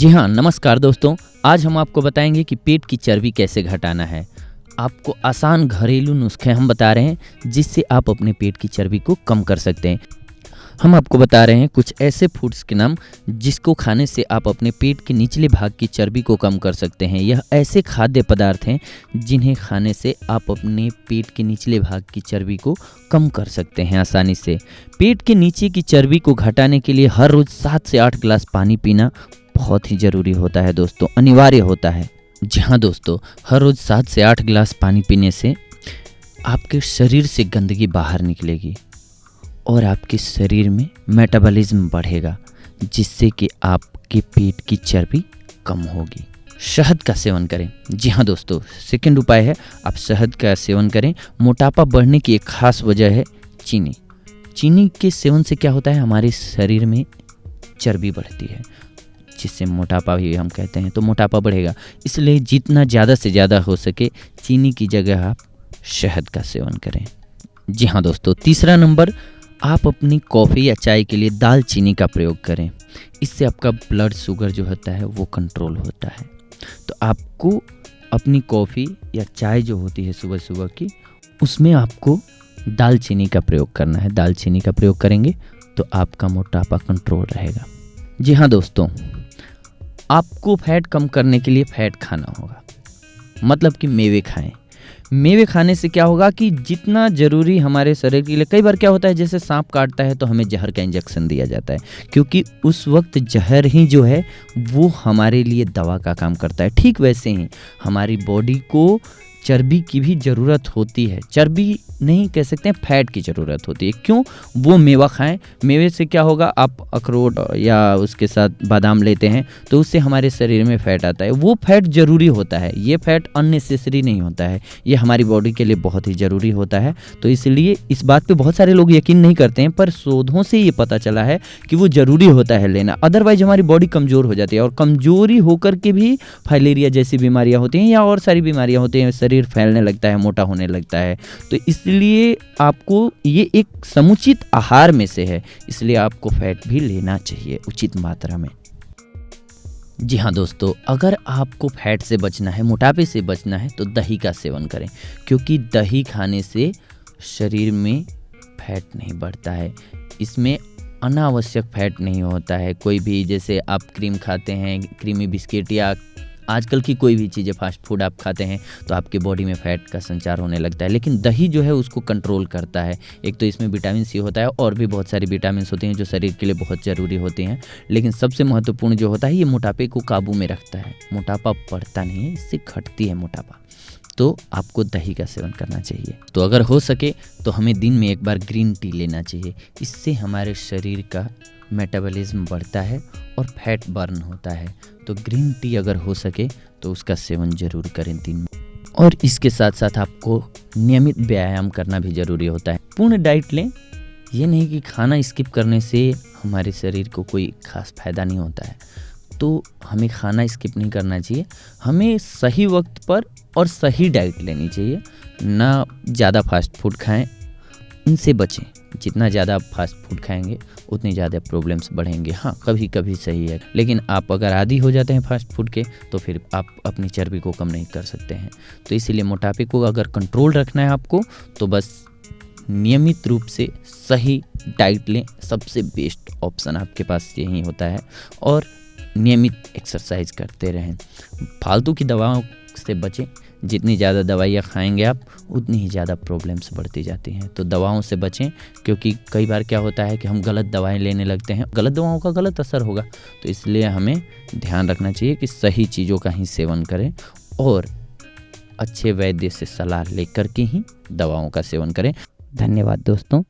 जी हाँ, नमस्कार दोस्तों। आज हम आपको बताएंगे कि पेट की चर्बी कैसे घटाना है। आपको आसान घरेलू नुस्खे हम बता रहे हैं जिससे आप अपने पेट की चर्बी को कम कर सकते हैं। हम आपको बता रहे हैं कुछ ऐसे फूड्स के नाम जिसको खाने से आप अपने पेट के निचले भाग की चर्बी को कम कर सकते हैं। यह ऐसे खाद्य पदार्थ हैं जिन्हें खाने से आप अपने पेट के निचले भाग की चर्बी को कम कर सकते हैं आसानी से। पेट के नीचे की चर्बी को घटाने के लिए हर रोज़ 7 से 8 गिलास पानी पीना बहुत ही ज़रूरी होता है दोस्तों, अनिवार्य होता है। जी हाँ दोस्तों, हर रोज़ 7 से 8 गिलास पानी पीने से आपके शरीर से गंदगी बाहर निकलेगी और आपके शरीर में मेटाबॉलिज्म बढ़ेगा जिससे कि आपके पेट की चर्बी कम होगी। शहद का सेवन करें। जी हाँ दोस्तों, सेकंड उपाय है आप शहद का सेवन करें। मोटापा बढ़ने की एक खास वजह है चीनी। चीनी के सेवन से क्या होता है, हमारे शरीर में चर्बी बढ़ती है जिससे मोटापा भी हम कहते हैं, तो मोटापा बढ़ेगा। इसलिए जितना ज़्यादा से ज़्यादा हो सके चीनी की जगह आप शहद का सेवन करें। जी हाँ दोस्तों, तीसरा नंबर, आप अपनी कॉफ़ी या चाय के लिए दालचीनी का प्रयोग करें। इससे आपका ब्लड शुगर जो होता है वो कंट्रोल होता है। तो आपको अपनी कॉफ़ी या चाय जो होती है सुबह सुबह की, उसमें आपको दालचीनी का प्रयोग करना है। दालचीनी का प्रयोग करेंगे तो आपका मोटापा कंट्रोल रहेगा। जी हाँ दोस्तों, आपको फैट कम करने के लिए फैट खाना होगा, मतलब कि मेवे खाएं। मेवे खाने से क्या होगा कि जितना ज़रूरी हमारे शरीर के लिए, कई बार क्या होता है जैसे सांप काटता है तो हमें जहर का इंजेक्शन दिया जाता है, क्योंकि उस वक्त जहर ही जो है वो हमारे लिए दवा का काम करता है। ठीक वैसे ही हमारी बॉडी को चर्बी की भी ज़रूरत होती है। चर्बी नहीं कह सकते हैं, फैट की ज़रूरत होती है। क्यों? वो मेवा खाएं। मेवे से क्या होगा, आप अखरोट या उसके साथ बादाम लेते हैं तो उससे हमारे शरीर में फ़ैट आता है। वो फ़ैट ज़रूरी होता है, ये फ़ैट अननेसेसरी नहीं होता है, ये हमारी बॉडी के लिए बहुत ही ज़रूरी होता है। तो इसलिए इस बात पे बहुत सारे लोग यकीन नहीं करते हैं, पर शोधों से ये पता चला है कि वो ज़रूरी होता है लेना। अदरवाइज हमारी बॉडी कमज़ोर हो जाती है और कमज़ोरी होकर के भी फाइलेरिया जैसी बीमारियाँ होती हैं या और सारी बीमारियाँ होती हैं, शरीर फैलने लगता है, मोटा होने लगता है। तो इसलिए आपको ये एक समुचित आहार में से है, इसलिए आपको फैट भी लेना चाहिए उचित मात्रा में। जी हाँ दोस्तों, अगर आपको फैट से बचना है, मोटापे से बचना है तो दही का सेवन करें, क्योंकि दही खाने से शरीर में फैट नहीं बढ़ता है। इसमें अनावश्यक फैट नहीं होता है। कोई भी, जैसे आप क्रीम खाते हैं, क्रीमी बिस्किट या आजकल की कोई भी चीज़ें फास्ट फूड आप खाते हैं तो आपके बॉडी में फ़ैट का संचार होने लगता है, लेकिन दही जो है उसको कंट्रोल करता है। एक तो इसमें विटामिन सी होता है और भी बहुत सारी विटामिन होती हैं जो शरीर के लिए बहुत ज़रूरी होती हैं, लेकिन सबसे महत्वपूर्ण जो होता है ये मोटापे को काबू में रखता है। मोटापा बढ़ता नहीं है, इससे घटती है मोटापा। तो आपको दही का सेवन करना चाहिए। तो अगर हो सके तो हमें दिन में एक बार ग्रीन टी लेना चाहिए। इससे हमारे शरीर का मेटाबॉलिज्म बढ़ता है और फैट बर्न होता है। तो ग्रीन टी अगर हो सके तो उसका सेवन ज़रूर करें दिन में। और इसके साथ साथ आपको नियमित व्यायाम करना भी ज़रूरी होता है। पूर्ण डाइट लें, ये नहीं कि खाना स्किप करने से हमारे शरीर को कोई खास फायदा नहीं होता है। तो हमें खाना स्किप नहीं करना चाहिए, हमें सही वक्त पर और सही डाइट लेनी चाहिए। ना ज़्यादा फास्ट फूड खाएं, इनसे बचें। जितना ज़्यादा आप फास्ट फूड खाएंगे उतनी ज़्यादा प्रॉब्लम्स बढ़ेंगे। हाँ, कभी कभी सही है, लेकिन आप अगर आदी हो जाते हैं फास्ट फूड के तो फिर आप अपनी चर्बी को कम नहीं कर सकते हैं। तो इसीलिए मोटापे को अगर कंट्रोल रखना है आपको तो बस नियमित रूप से सही डाइट लें, सबसे बेस्ट ऑप्शन आपके पास यही होता है। और नियमित एक्सरसाइज करते रहें। फालतू की दवाओं से बचें। जितनी ज़्यादा दवाइयाँ खाएंगे आप उतनी ही ज़्यादा प्रॉब्लम्स बढ़ती जाती हैं। तो दवाओं से बचें, क्योंकि कई बार क्या होता है कि हम गलत दवाएं लेने लगते हैं, गलत दवाओं का गलत असर होगा। तो इसलिए हमें ध्यान रखना चाहिए कि सही चीज़ों का ही सेवन करें और अच्छे वैद्य से सलाह लेकर के ही दवाओं का सेवन करें। धन्यवाद दोस्तों।